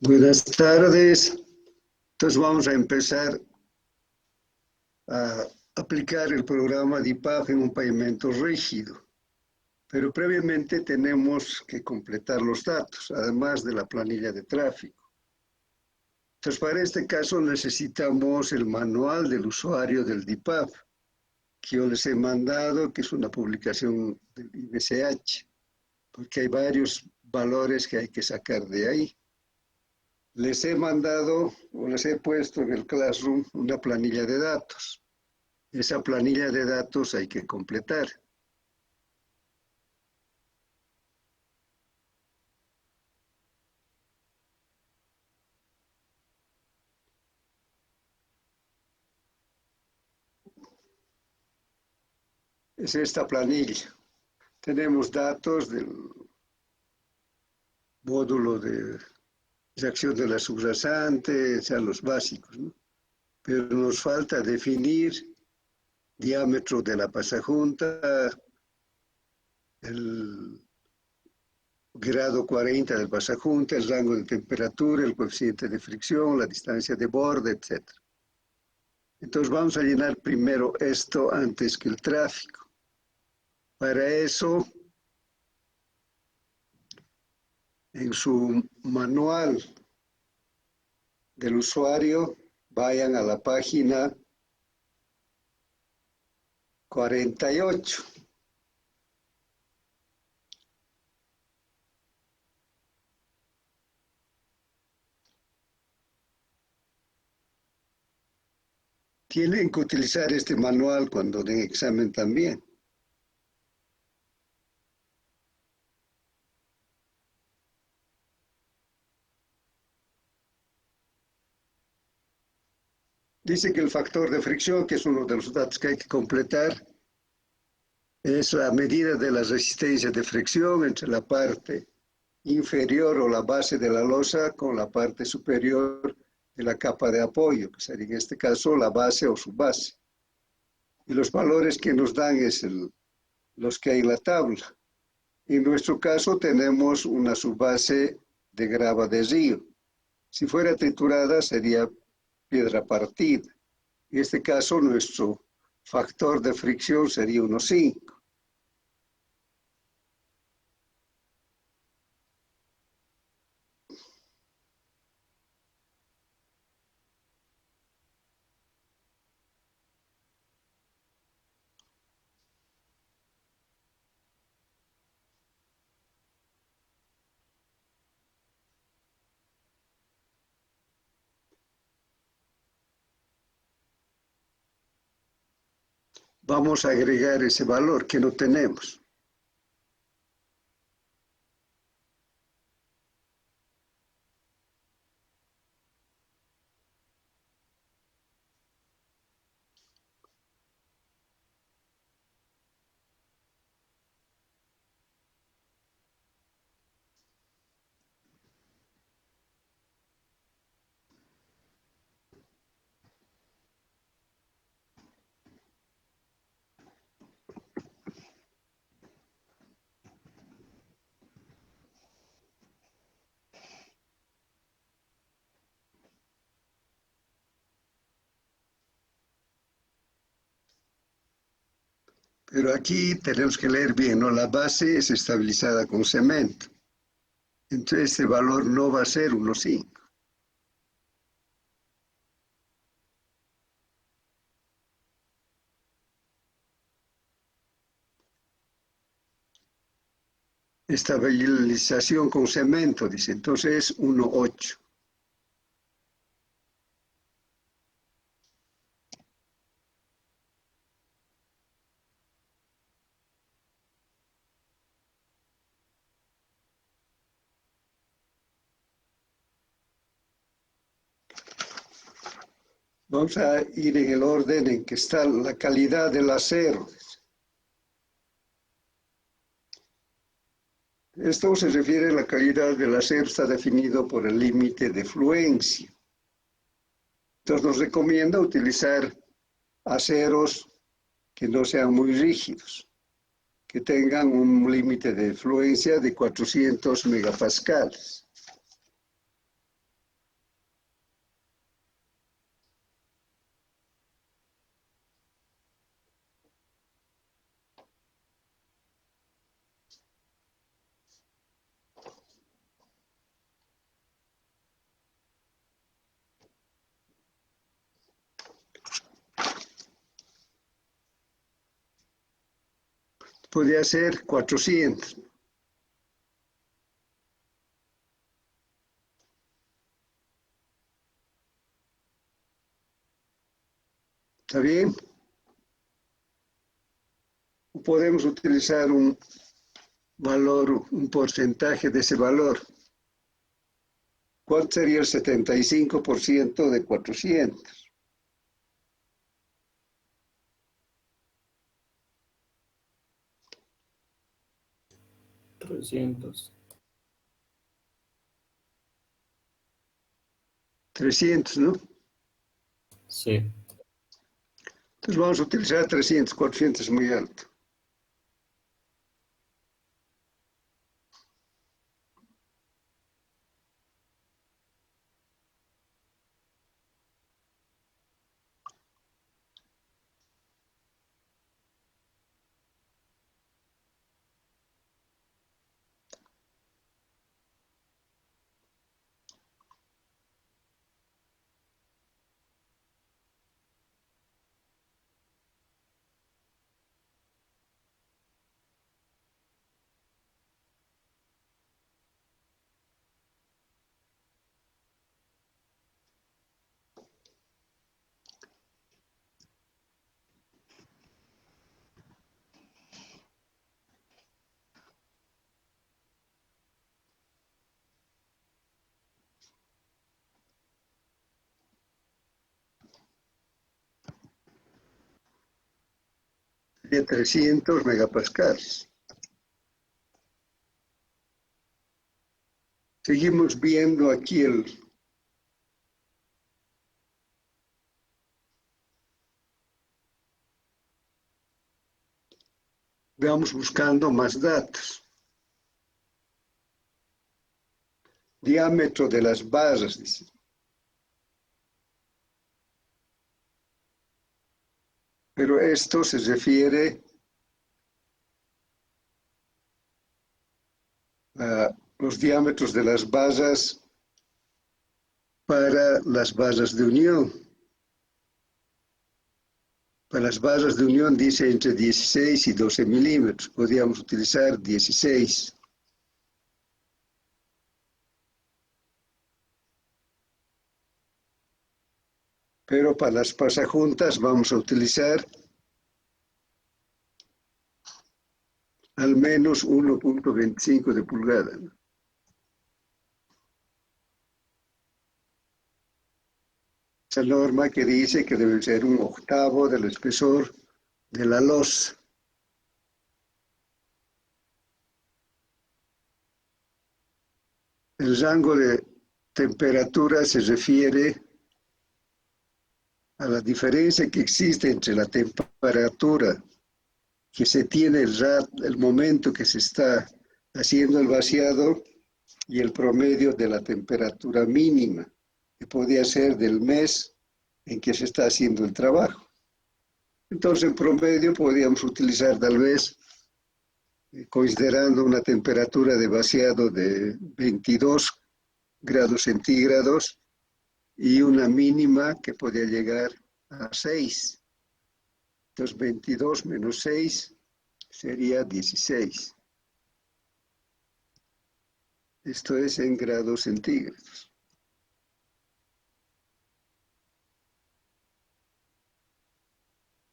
Buenas tardes. Entonces vamos a empezar a aplicar el programa DIPAF en un pavimento rígido. Pero previamente tenemos que completar los datos, además de la planilla de tráfico. Entonces, para este caso necesitamos el manual del usuario del DIPAF, que yo les he mandado, que es una publicación del IBCH, porque hay varios valores que hay que sacar de ahí. Les he mandado o les he puesto en el Classroom una planilla de datos. Esa planilla de datos hay que completar. Es esta planilla. Tenemos datos del módulo de acción de la subrasante, o sea, los básicos, ¿no? Pero nos falta definir diámetro de la pasajunta, el grado 40 del pasajunta, el rango de temperatura, el coeficiente de fricción, la distancia de borde, etc. Entonces vamos a llenar primero esto antes que el tráfico. Para eso, en su manual del usuario, vayan a la página 48. Tienen que utilizar este manual cuando den examen también. Dice que el factor de fricción, que es uno de los datos que hay que completar, es la medida de la resistencia de fricción entre la parte inferior o la base de la losa con la parte superior de la capa de apoyo, que sería en este caso la base o subbase. Y los valores que nos dan es los que hay en la tabla. En nuestro caso tenemos una subbase de grava de río. Si fuera triturada sería piedra partida. En este caso nuestro factor de fricción sería 1,5. Vamos a agregar ese valor que no tenemos. Pero aquí tenemos que leer bien, ¿no? La base es estabilizada con cemento. Entonces este valor no va a ser 1,5. Estabilización con cemento, dice, entonces es 1,8. Vamos a ir en el orden en que está la calidad del acero. Esto se refiere a la calidad del acero, está definido por el límite de fluencia. Entonces nos recomienda utilizar aceros que no sean muy rígidos, que tengan un límite de fluencia de 400 megapascales. Podría ser 400. ¿Está bien? Podemos utilizar un valor, un porcentaje de ese valor. ¿Cuál sería el 75% de 400? 300. 300, ¿no? Sí. Entonces vamos a utilizar 300, 400 es muy alto. De 300 megapascales. Seguimos viendo aquí vamos buscando más datos. Diámetro de las barras, dice. Pero esto se refiere a los diámetros de las barras para las barras de unión. Para las barras de unión dice entre 16 y 12 milímetros. Podríamos utilizar 16. Pero para las pasajuntas vamos a utilizar al menos 1.25 de pulgada. Esa norma que dice que debe ser 1/8 del espesor de la losa. El rango de temperatura se refiere a la diferencia que existe entre la temperatura que se tiene el momento que se está haciendo el vaciado y el promedio de la temperatura mínima, que podría ser del mes en que se está haciendo el trabajo. Entonces, en promedio podríamos utilizar tal vez, considerando una temperatura de vaciado de 22 grados centígrados y una mínima que podría llegar a 6. Entonces, 22 menos 6 sería 16. Esto es en grados centígrados.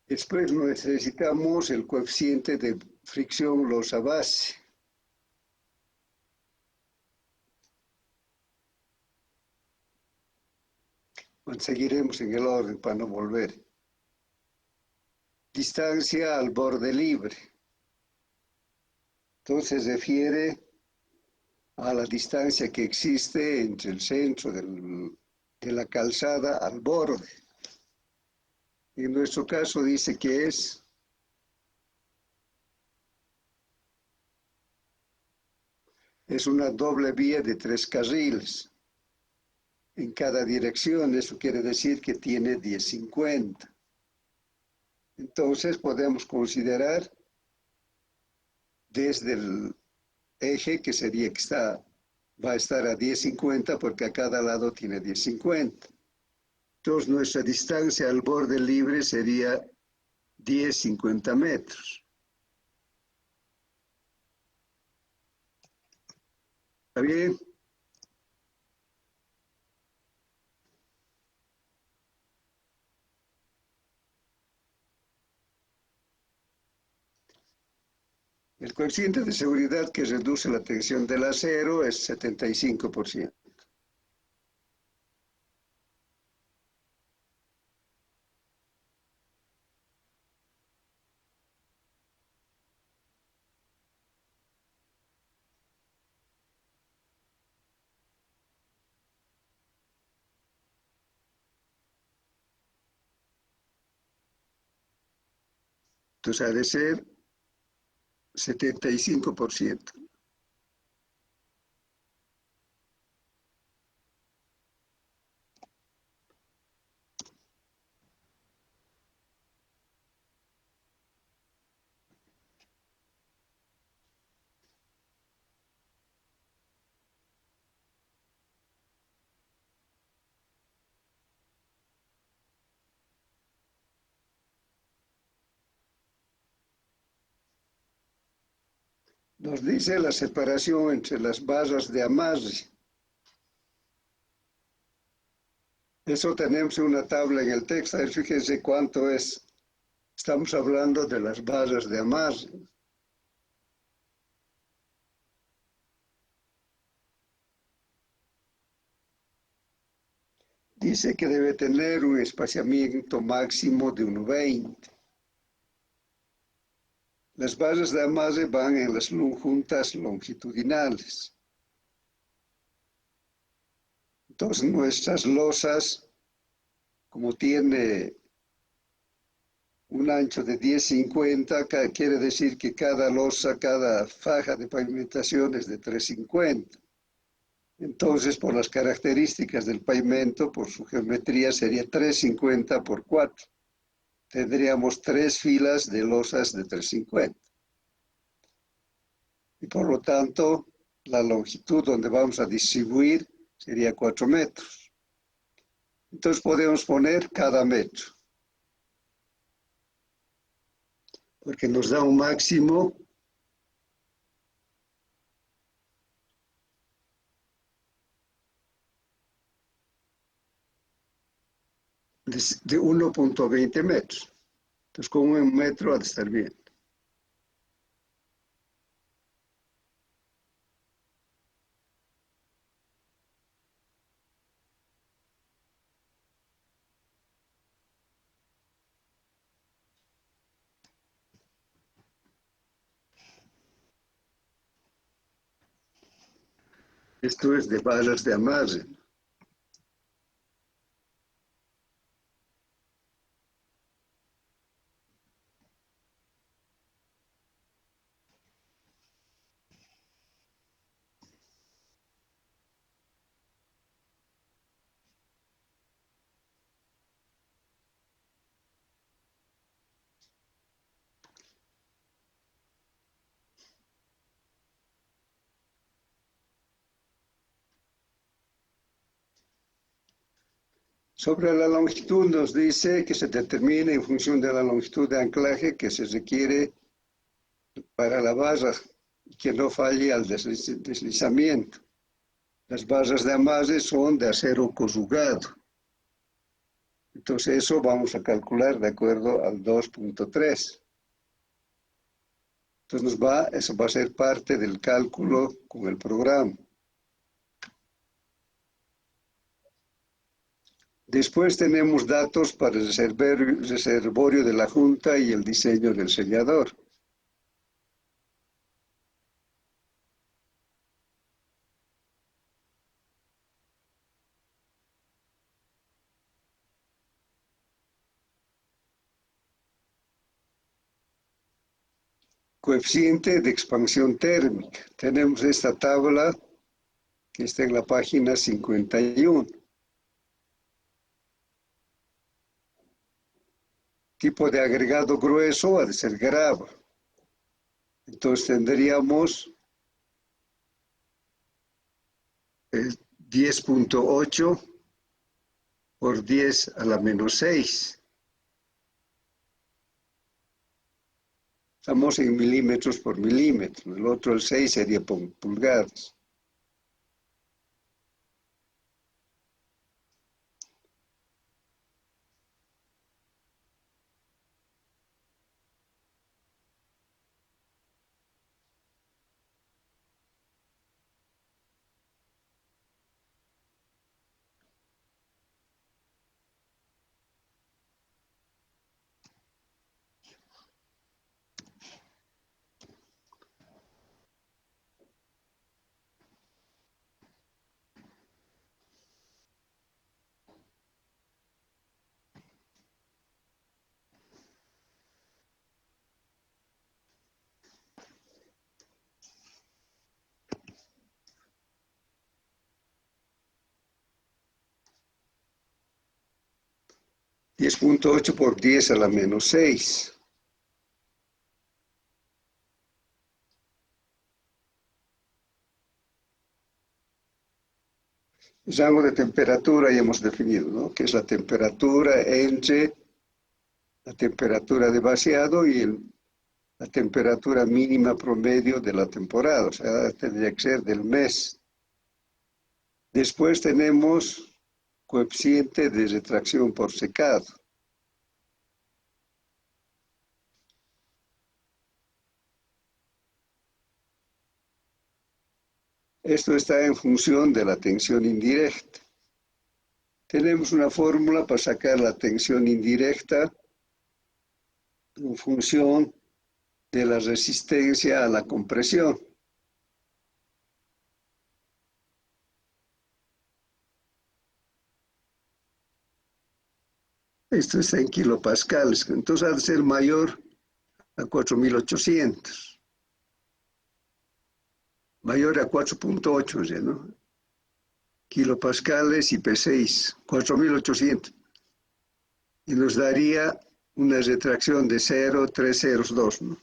Después necesitamos el coeficiente de fricción losa-base. Bueno, seguiremos en el orden para no volver. Distancia al borde libre. Entonces se refiere a la distancia que existe entre el centro de la calzada al borde. En nuestro caso dice que es es una doble vía de 3 carriles en cada dirección. Eso quiere decir que tiene 1050. Entonces podemos considerar desde el eje que sería que va a estar a 1050 porque a cada lado tiene 1050. Entonces nuestra distancia al borde libre sería 1050 metros. ¿Está bien? El coeficiente de seguridad que reduce la tensión del acero es 75%. Entonces ha de ser 75%. Nos dice la separación entre las barras de amarre. Eso tenemos una tabla en el texto. Fíjense cuánto es. Estamos hablando de las barras de amarre. Dice que debe tener un espaciamiento máximo de 1,20. Las barras de amarre van en las juntas longitudinales. Entonces nuestras losas, como tiene un ancho de 1050, quiere decir que cada losa, cada faja de pavimentación es de 350. Entonces, por las características del pavimento, por su geometría, sería 350 por 4. Tendríamos 3 filas de losas de 350. Y por lo tanto, la longitud donde vamos a distribuir sería 4 metros. Entonces podemos poner cada metro, porque nos da un máximo de 1,20 metros. Entonces con 1 metro ha de estar bien. Esto es de barras de amarre. Sobre la longitud nos dice que se determina en función de la longitud de anclaje que se requiere para la barra y que no falle al deslizamiento. Las barras de amarre son de acero corrugado. Entonces eso vamos a calcular de acuerdo al 2.3. Entonces eso va a ser parte del cálculo con el programa. Después tenemos datos para el reservorio de la junta y el diseño del sellador. coeficiente de expansión térmica. Tenemos esta tabla que está en la página 51. Tipo de agregado grueso ha de ser grava. Entonces tendríamos 10.8 por 10 a la menos 6. Estamos en milímetros por milímetro. El otro, el 6, sería por pulgadas. (10.8 por 10 a la menos 6). El rango de temperatura ya hemos definido, ¿no? Que es la temperatura entre la temperatura de vaciado y la temperatura mínima promedio de la temporada, o sea, tendría que ser del mes. Después tenemos coeficiente de retracción por secado. Esto está en función de la tensión indirecta. Tenemos una fórmula para sacar la tensión indirecta en función de la resistencia a la compresión. Esto está en kilopascales, entonces ha de ser mayor a 4.800. Mayor a 4.8, ¿no? Kilopascales y P6, 4.800. Y nos daría una retracción de 0,302, ¿no?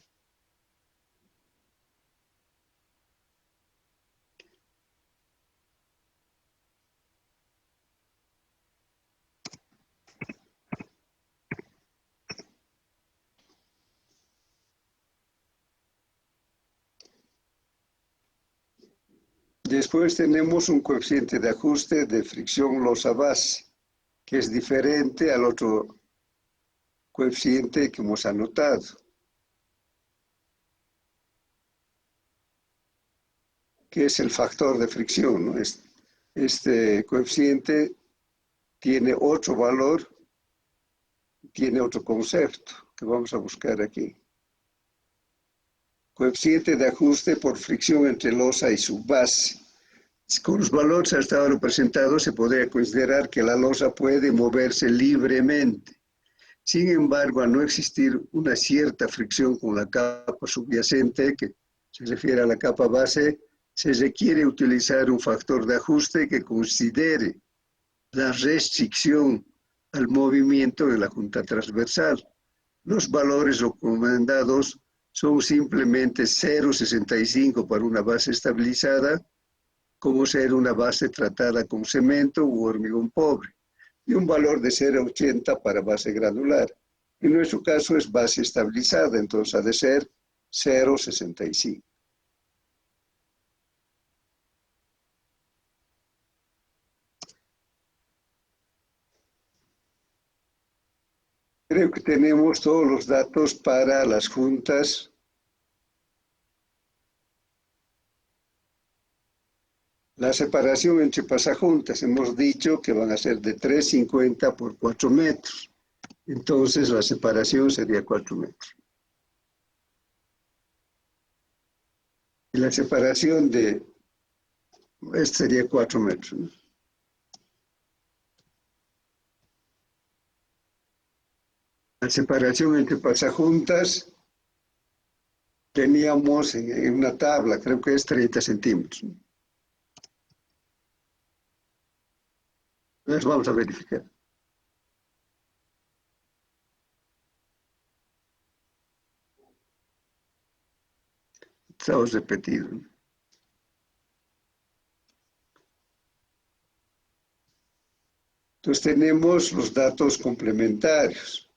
Después tenemos un coeficiente de ajuste de fricción losa-base, que es diferente al otro coeficiente que hemos anotado. Que es el factor de fricción, ¿no? Este coeficiente tiene otro valor, tiene otro concepto que vamos a buscar aquí. Coeficiente de ajuste por fricción entre losa y su base. Con los valores hasta ahora presentados se podría considerar que la losa puede moverse libremente. Sin embargo, al no existir una cierta fricción con la capa subyacente, que se refiere a la capa base, se requiere utilizar un factor de ajuste que considere la restricción al movimiento de la junta transversal. Los valores recomendados son simplemente 0,65 para una base estabilizada, como ser una base tratada con cemento u hormigón pobre, y un valor de 0,80 para base granular. En nuestro caso es base estabilizada, entonces ha de ser 0,65. Creo que tenemos todos los datos para las juntas. La separación entre pasajuntas, hemos dicho que van a ser de 3,50 por 4 metros. Entonces la separación sería 4 metros. Y la separación de este sería 4 metros, ¿no? La separación entre pasajuntas teníamos en una tabla, creo que es 30 centímetros. Entonces vamos a verificar. Estamos repetidos. Entonces tenemos los datos complementarios.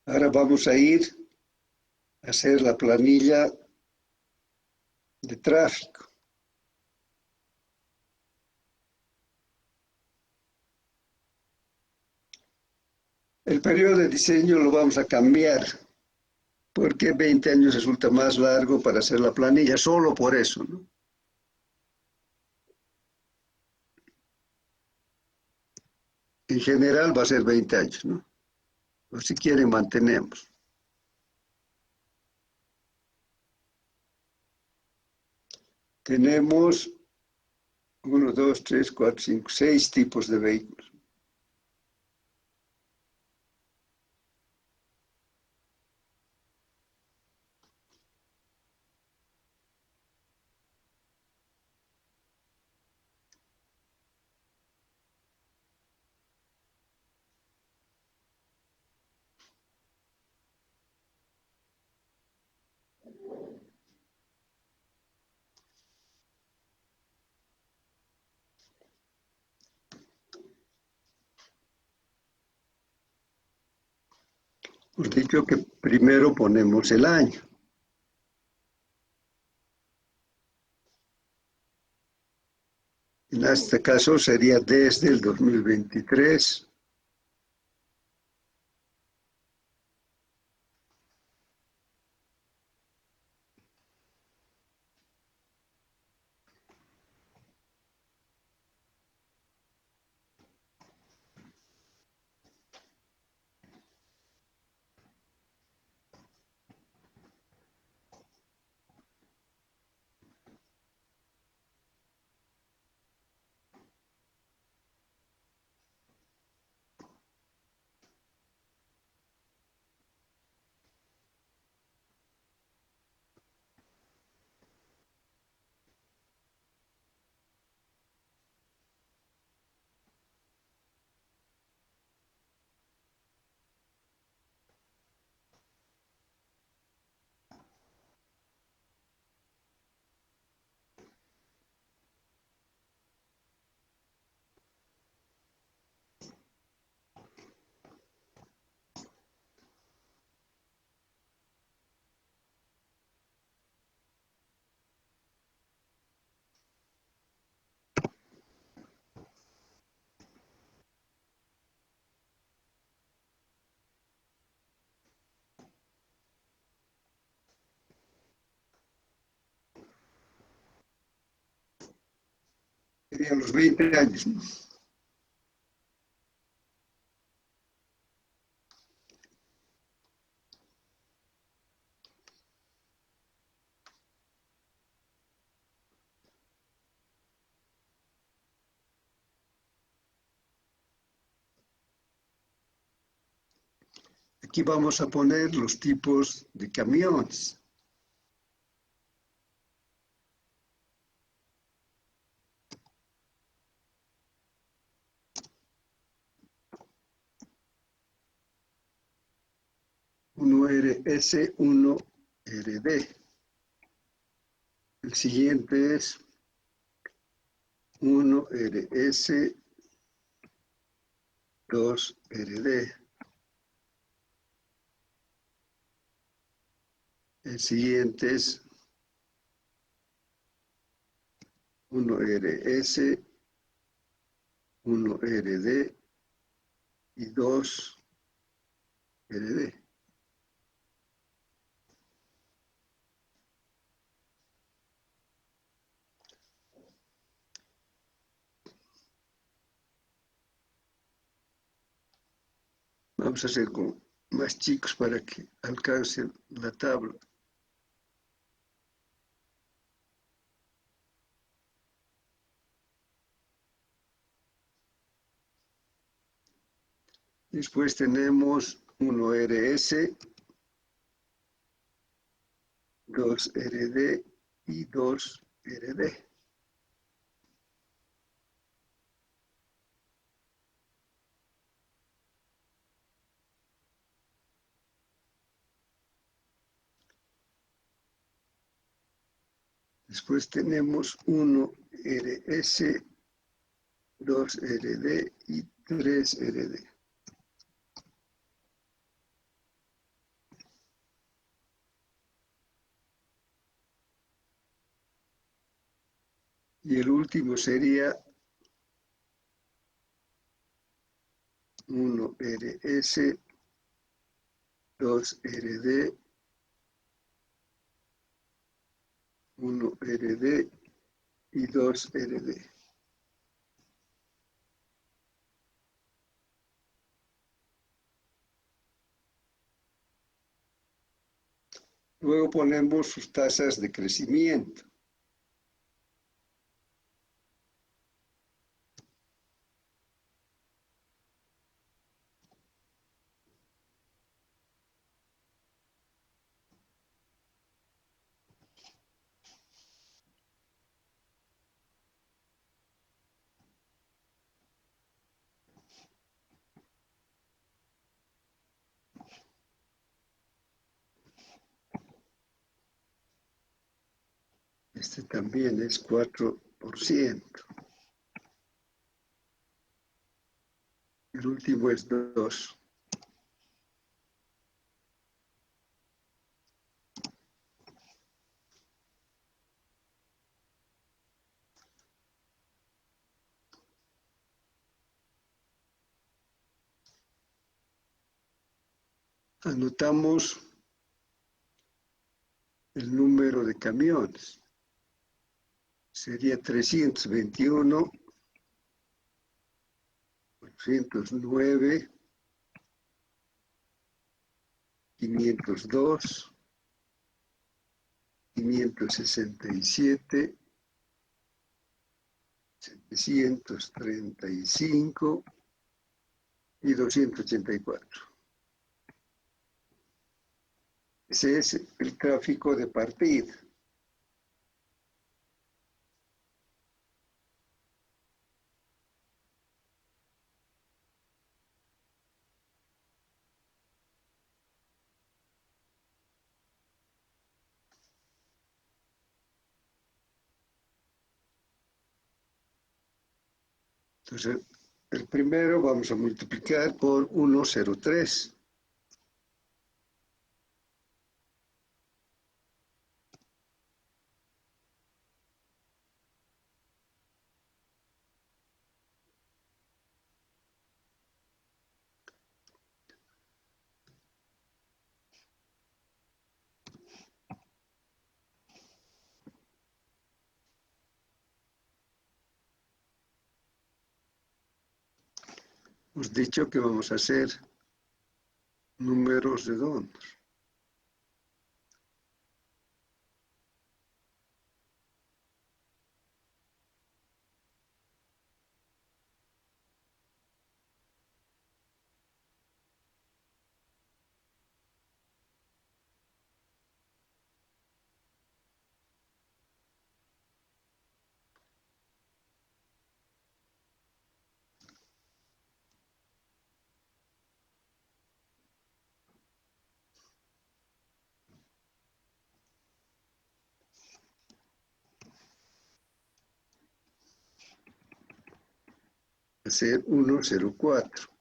Ahora vamos a ir a hacer la planilla de tráfico. El periodo de diseño lo vamos a cambiar porque 20 años resulta más largo para hacer la planilla, solo por eso, ¿no? En general va a ser 20 años, ¿no? O si quieren, mantenemos. Tenemos 1, 2, 3, 4, 5, 6 tipos de vehículos. Hemos dicho que primero ponemos el año. En este caso sería desde el 2023. Serían los 20 años, ¿no? Aquí vamos a poner los tipos de camiones. Uno RS, uno RD. El siguiente es 1 RS, 2 RD. El siguiente es 1 RS, 1 RD y 2 RD. Vamos a hacer con más chicos para que alcance la tabla. Después tenemos 1 RS, 2RD y 2RD. Después tenemos 1RS, 2RD y 3RD. Y el último sería 1RS, 2RD, 1RD y 2RD. Luego ponemos sus tasas de crecimiento. Este también es 4%. El último es 2. Anotamos el número de camiones. Sería 321, 809, 502, 567, 735 y 284. Ese es el gráfico de partida. Entonces, el primero vamos a multiplicar por 103. Hemos dicho que vamos a hacer números redondos. Hacer 104.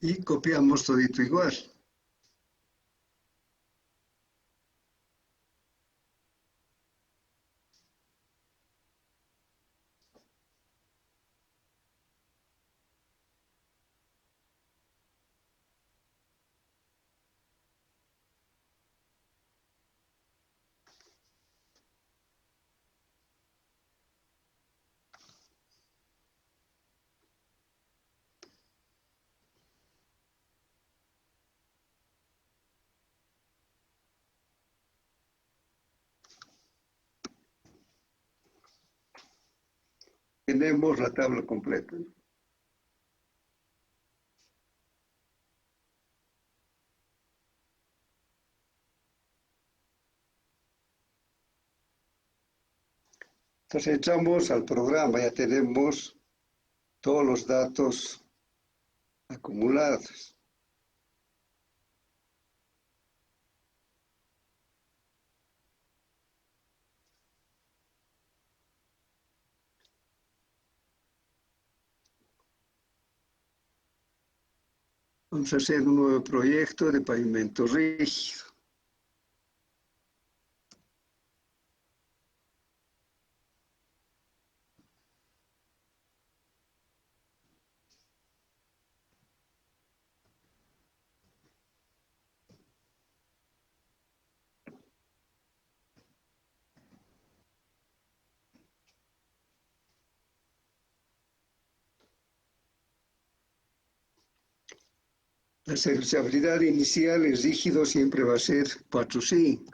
y copiamos todito igual. Tenemos la tabla completa, ¿no? Entonces echamos al programa, ya tenemos todos los datos acumulados. Vamos a hacer un nuevo proyecto de pavimento rígido. La serviciabilidad inicial en rígido siempre va a ser 4,5.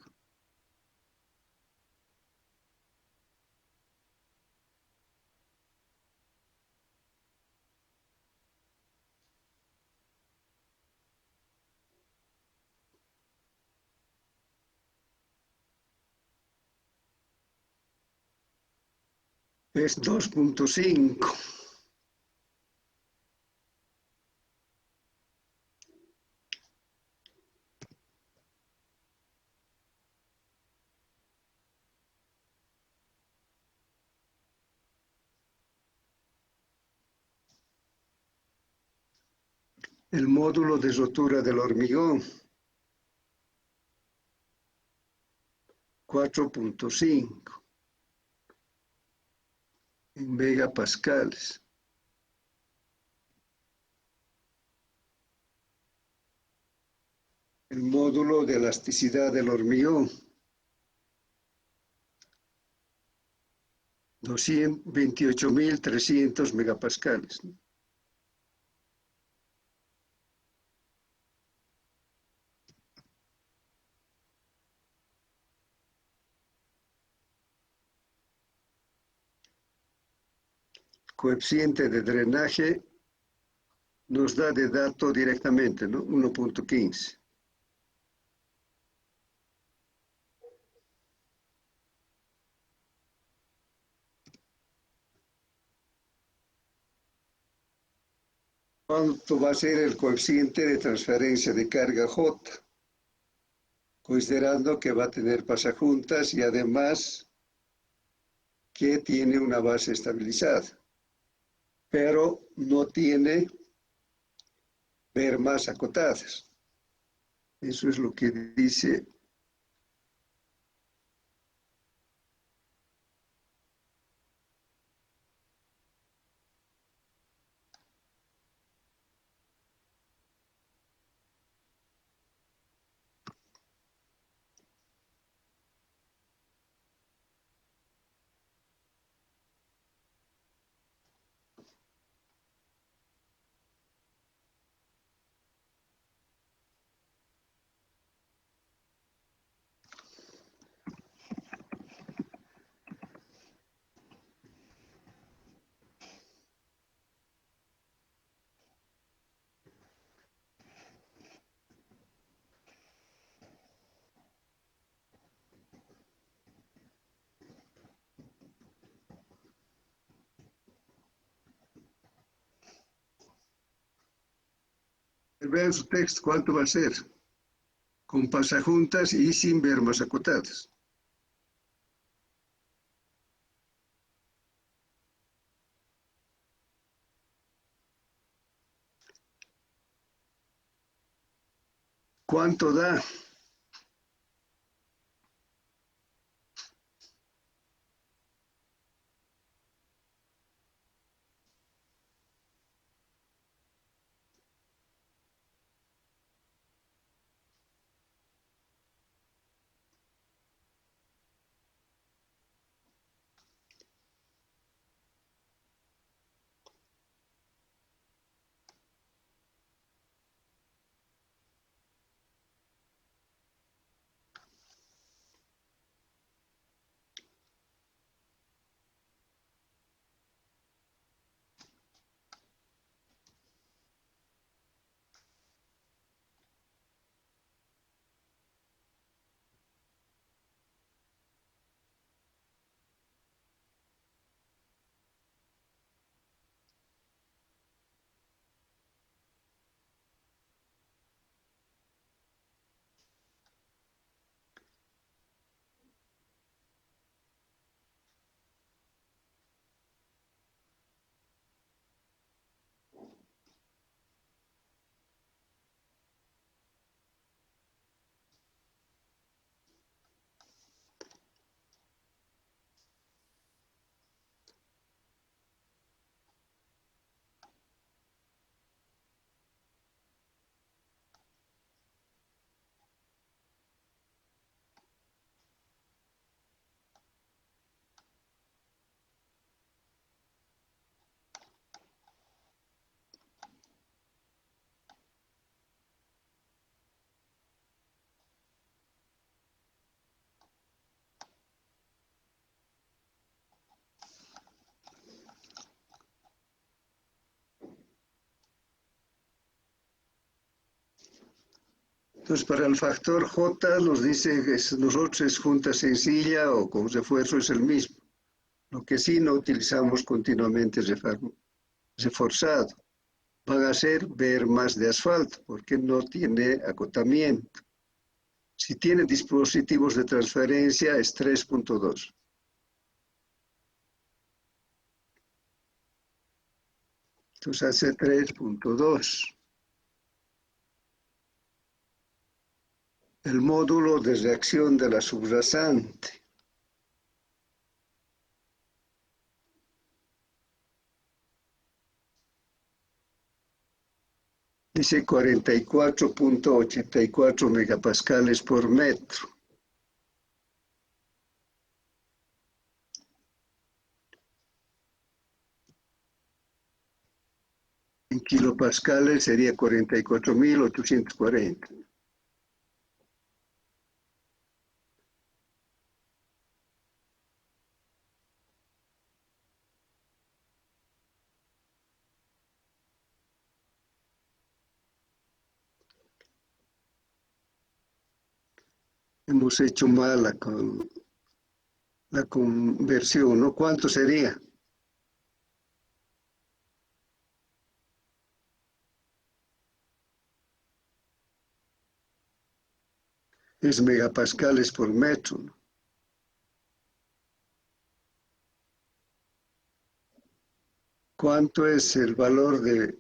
Es 2,5. El módulo de rotura del hormigón, 4,5 en megapascales. El módulo de elasticidad del hormigón, 28.300 megapascales. Coeficiente de drenaje nos da de dato directamente, ¿no? 1,15. ¿Cuánto va a ser el coeficiente de transferencia de carga J? Considerando que va a tener pasajuntas y además que tiene una base estabilizada, pero no tiene bermas acotadas. Eso es lo que dice. Vean su texto, ¿cuánto va a ser? Con pasajuntas y sin bermas acotadas. ¿Cuánto da? Entonces, para el factor J nos dice que nosotros es junta sencilla o con refuerzo es el mismo. Lo que sí no utilizamos continuamente es reforzado. Van a ser ver más de asfalto porque no tiene acotamiento. Si tiene dispositivos de transferencia es 3.2. Entonces hace 3.2. El módulo de reacción de la subrasante. Dice 44.84 megapascales por metro. En kilopascales sería 44.840. Hemos hecho mal la conversión, ¿no? ¿Cuánto sería? Es megapascales por metro, ¿no? ¿Cuánto es el valor de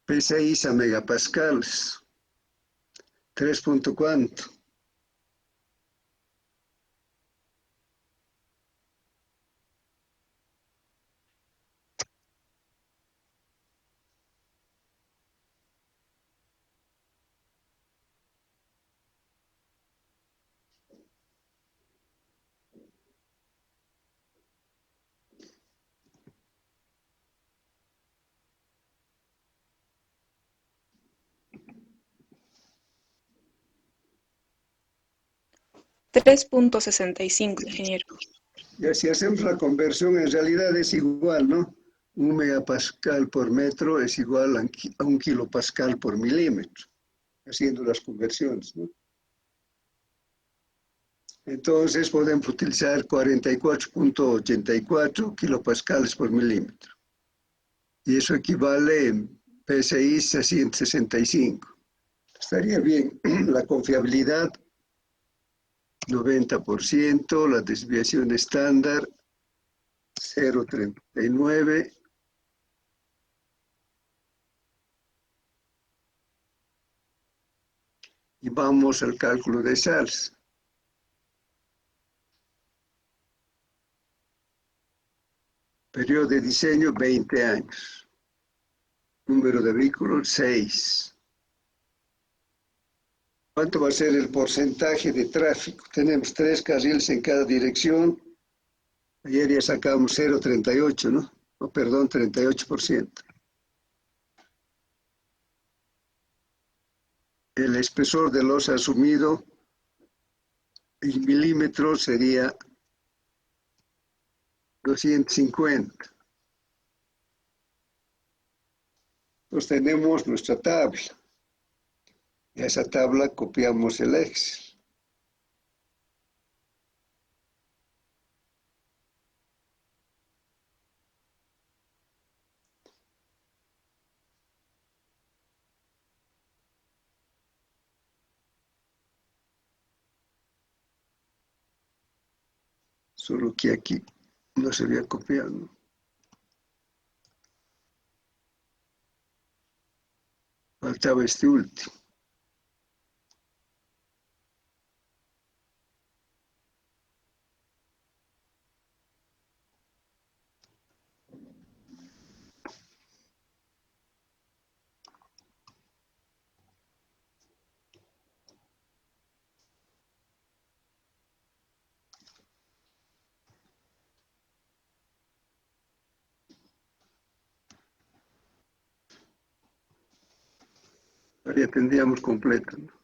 P6 a megapascales? 3 punto cuánto. Tres punto 65, ingeniero. Y si hacemos la conversión, en realidad es igual, ¿no? Un megapascal por metro es igual a un kilopascal por milímetro, haciendo las conversiones, ¿no? Entonces podemos utilizar 44.84 kilopascales por milímetro. Y eso equivale en PSI a 165. Estaría bien. La confiabilidad, 90%, la desviación estándar, 0.39. Y vamos al cálculo de SARS. Periodo de diseño, 20 años. Número de vehículos, 6. ¿Cuánto va a ser el porcentaje de tráfico? Tenemos 3 carriles en cada dirección. Ayer ya sacamos 0,38, ¿no? Oh, perdón, 38%. El espesor de losa asumido en milímetros sería 250. Entonces tenemos nuestra tabla. Y a esa tabla copiamos el Excel. Solo que aquí no se había copiado, ¿no? Faltaba este último. Ahora ya tendríamos completo, ¿no?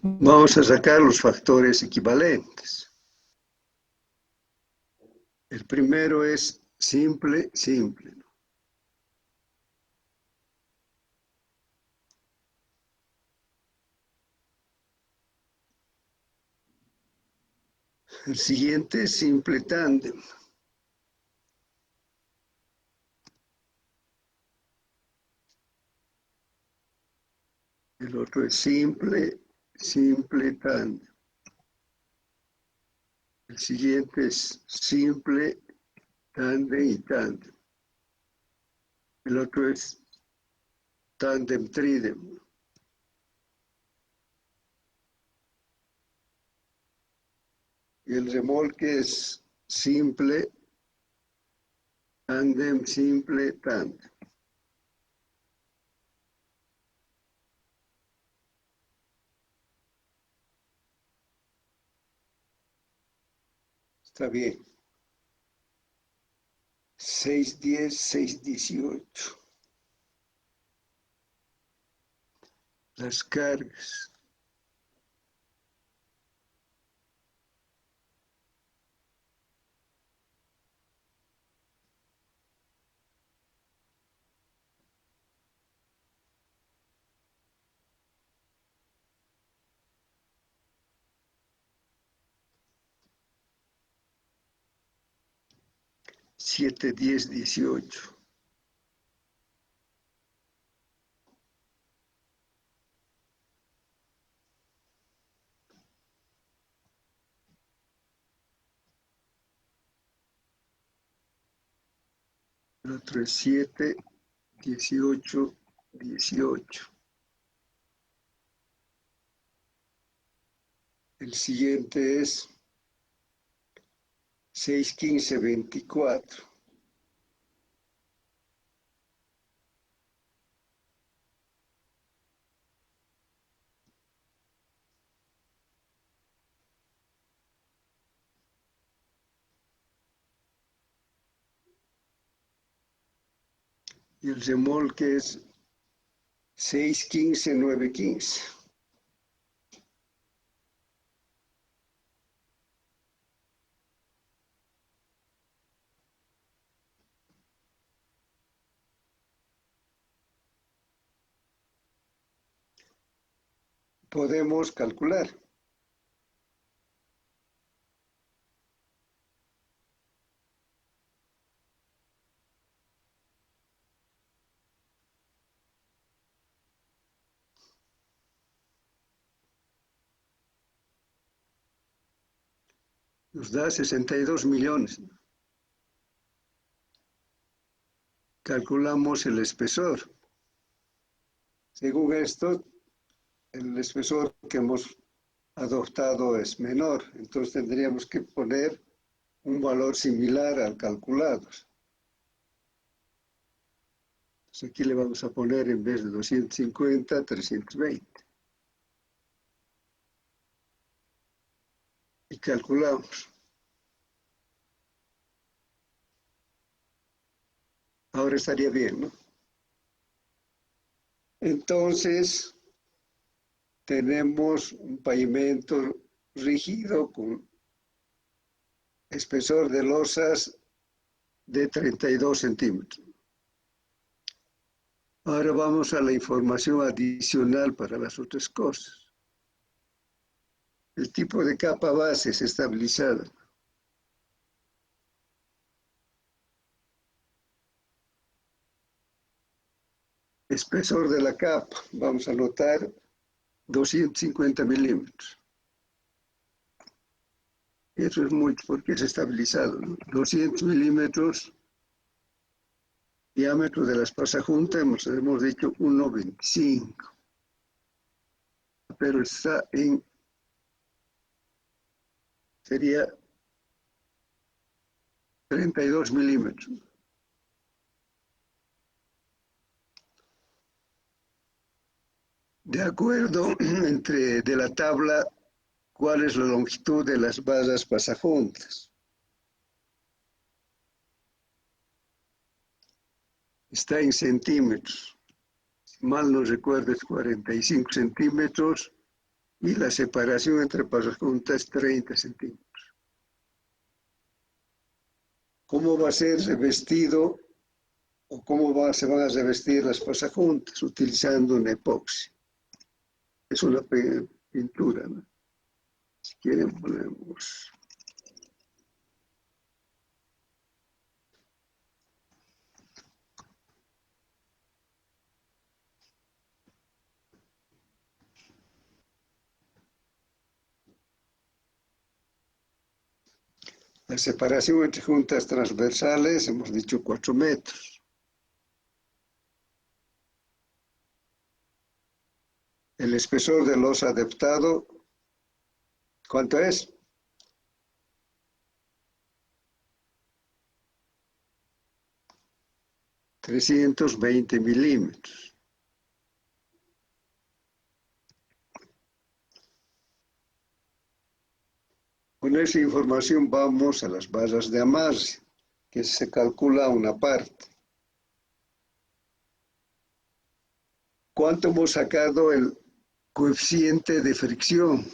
Vamos a sacar los factores equivalentes. El primero es simple, simple, ¿no? El siguiente es simple tándem. El otro es simple, simple tándem. El siguiente es simple, tándem y tándem. El otro es tándem trídem. Y el remolque es simple, tándem, simple, tándem. Está bien. 610, 618. Las cargas. Siete, 10, 18. El otro es 7, 18, 18. El siguiente es 6, 15, 24. Y el remolque es 6, 15, 9, 15. Podemos calcular. nos da 62 millones. Calculamos el espesor. Según esto, el espesor que hemos adoptado es menor, entonces tendríamos que poner un valor similar al calculado. Entonces aquí le vamos a poner en vez de 250, 320. Y calculamos. Ahora estaría bien, ¿no? Entonces, tenemos un pavimento rígido con espesor de losas de 32 centímetros. Ahora vamos a la información adicional para las otras cosas. El tipo de capa base es estabilizada. Espesor de la capa, vamos a anotar 250 milímetros. Eso es mucho porque es estabilizado, ¿no? 200 milímetros. Diámetro de las pasajuntas, hemos dicho 1,25. Pero está sería 32 milímetros. De acuerdo de la tabla, ¿cuál es la longitud de las basas pasajuntas? Está en centímetros. Si mal no recuerdo, es 45 centímetros y la separación entre pasajuntas es 30 centímetros. ¿Cómo va a ser revestido o se van a revestir las pasajuntas? Utilizando una epoxi. Es una pintura, ¿no? Si quieren ponemos. La separación entre juntas transversales, hemos dicho 4 metros. El espesor del losa adaptado, ¿cuánto es? $320 milímetros. Con esa información vamos a las basas de amarre, que se calcula una parte. ¿Cuánto hemos sacado el coeficiente de fricción?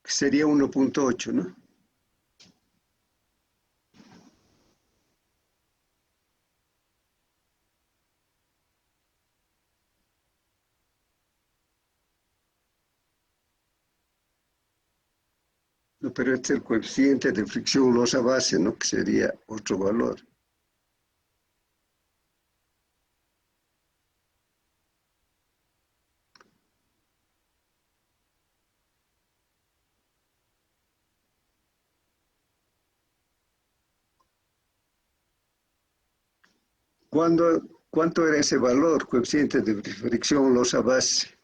Sería 1,8, ¿no? No, pero este es el coeficiente de fricción losa base, ¿no? Que sería otro valor. ¿Cuánto era ese valor, coeficiente de fricción losa base?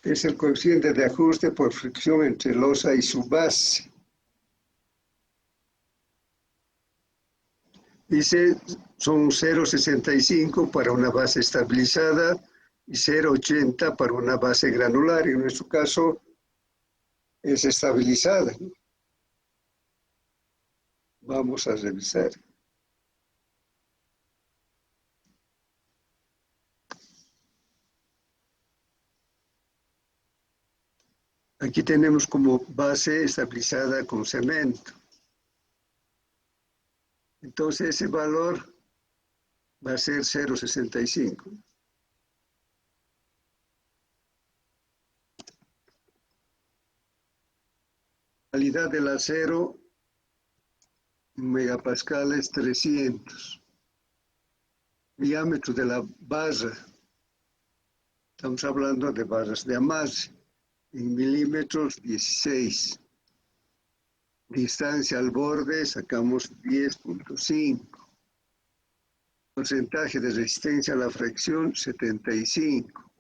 Es el coeficiente de ajuste por fricción entre losa y su base. Dice, son 0,65 para una base estabilizada y 0,80 para una base granular. En nuestro caso es estabilizada, ¿no? Vamos a revisar. Aquí tenemos como base estabilizada con cemento. Entonces ese valor va a ser 0,65. Calidad del acero, megapascales 300. Diámetro de la barra, estamos hablando de barras de amarre, en milímetros 16. Distancia al borde, sacamos 10,5. Porcentaje de resistencia a la fricción, 75.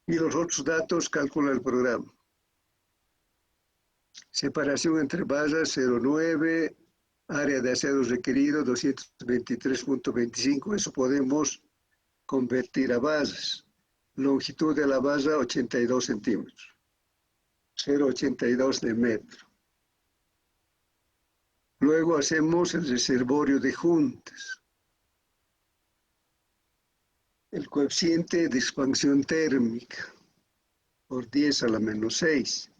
Y los otros datos calcula el programa. Separación entre barras, 0,9. Área de acero requerido, 223,25. Eso podemos convertir a barras. Longitud de la barra, 82 centímetros. 0,82 de metro. Luego hacemos el reservorio de juntas. El coeficiente de expansión térmica por 10 a la menos 6.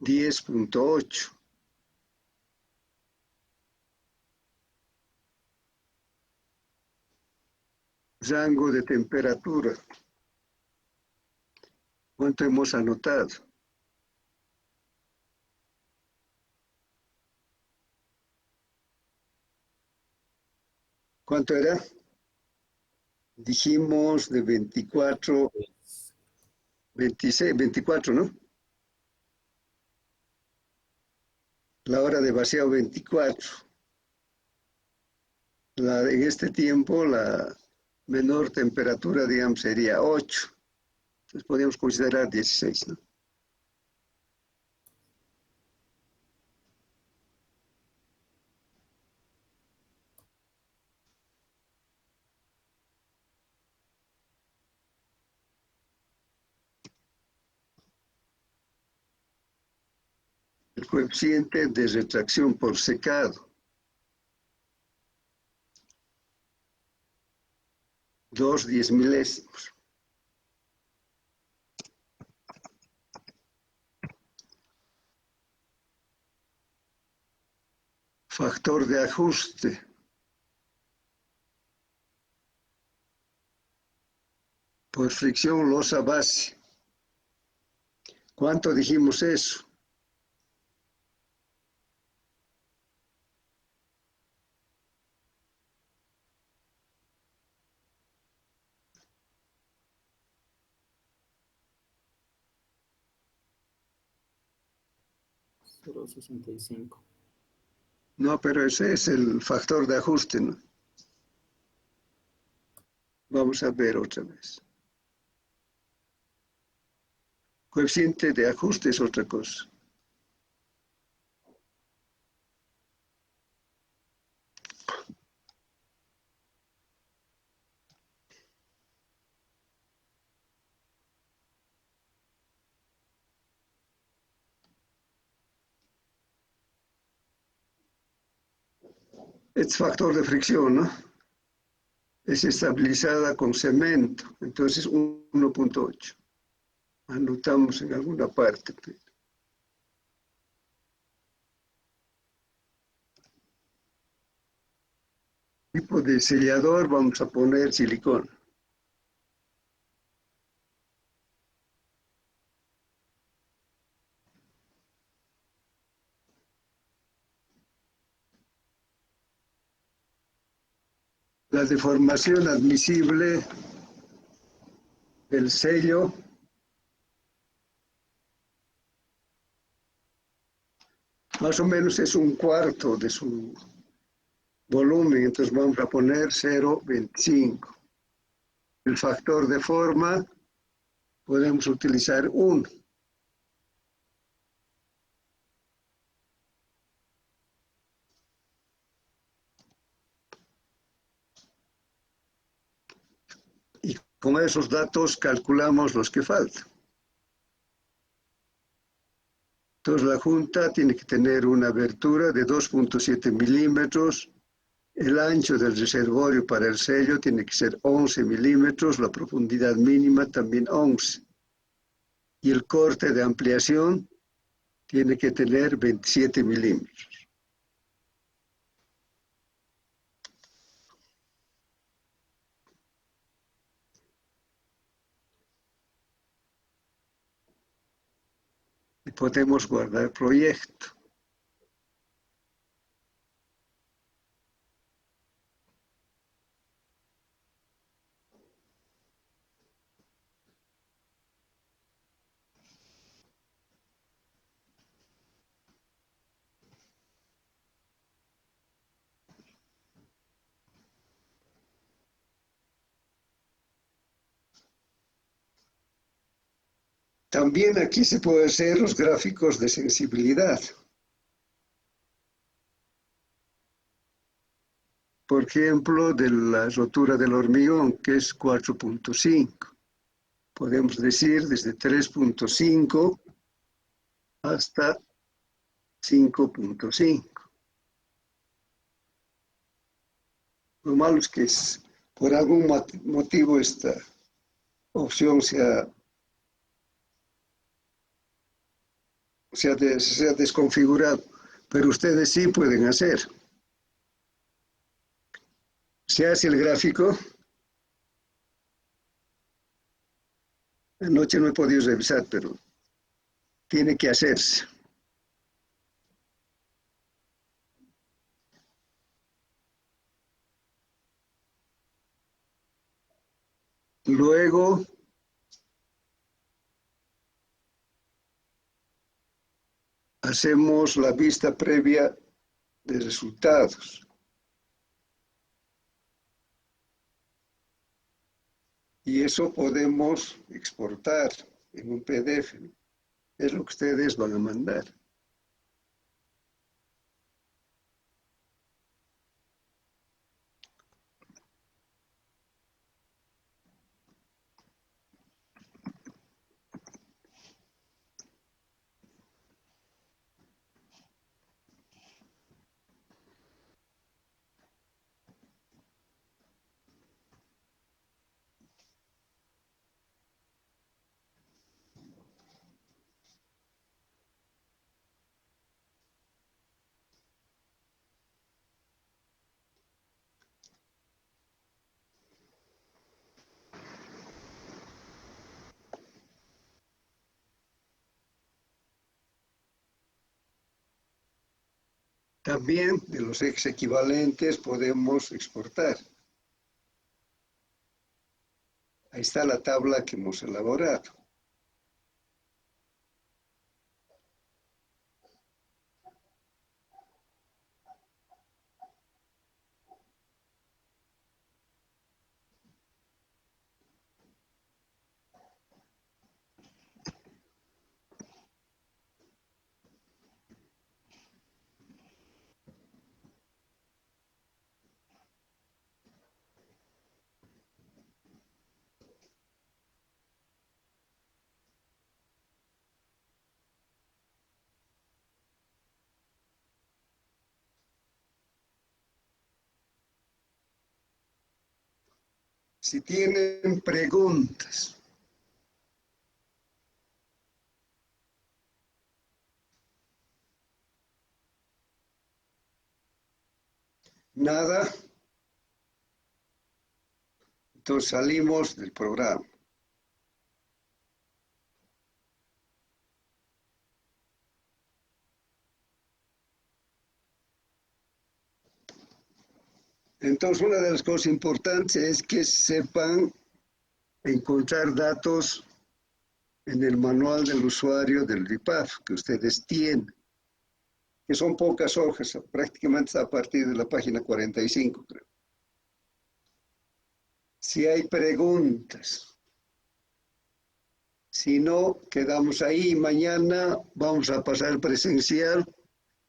10,8. Rango de temperatura. ¿Cuánto hemos anotado? ¿Cuánto era? Dijimos de 24, 26, 24, ¿no? La hora de vaciado 24. En este tiempo la menor temperatura, digamos, sería 8. Entonces podríamos considerar 16, ¿no? El coeficiente de retracción por secado. 2/10 milésimos. Factor de ajuste. Por fricción losa base. ¿Cuánto dijimos eso? $0,65. No, pero ese es el factor de ajuste, ¿no? Vamos a ver otra vez. Coeficiente de ajuste es otra cosa. Es factor de fricción, ¿no? Es estabilizada con cemento, entonces 1,8. Anotamos en alguna parte. Tipo de sellador, vamos a poner silicón. La deformación admisible del sello más o menos es 1/4 de su volumen, entonces vamos a poner 0,25. el factor de forma, podemos utilizar 1. Y con esos datos calculamos los que faltan. Entonces la junta tiene que tener una abertura de 2.7 milímetros. El ancho del reservorio para el sello tiene que ser 11 milímetros, la profundidad mínima también 11. Y el corte de ampliación tiene que tener 27 milímetros. Y podemos guardar proyecto. También aquí se pueden hacer los gráficos de sensibilidad. Por ejemplo, de la rotura del hormigón, que es 4.5. Podemos decir desde 3.5 hasta 5.5. Lo malo es que por algún motivo esta opción se ha desconfigurado, pero ustedes sí pueden hacer. Se hace el gráfico. Anoche no he podido revisar, pero tiene que hacerse. Luego, hacemos la vista previa de resultados. Y eso podemos exportar en un PDF. Es lo que ustedes van a mandar. También de los ejes equivalentes podemos exportar. Ahí está la tabla que hemos elaborado. Si tienen preguntas. Nada. Entonces salimos del programa. Entonces una de las cosas importantes es que sepan encontrar datos en el manual del usuario del RIPAF que ustedes tienen, que son pocas hojas, prácticamente a partir de la página 45, creo. Si hay preguntas. Si no, quedamos ahí. Mañana vamos a pasar presencial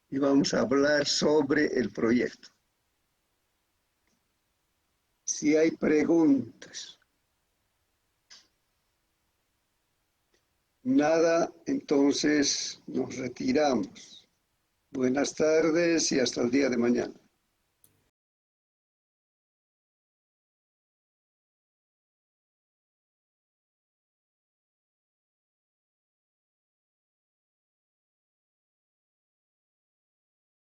y vamos a hablar sobre el proyecto. Si hay preguntas. Nada, entonces nos retiramos. Buenas tardes y hasta el día de mañana.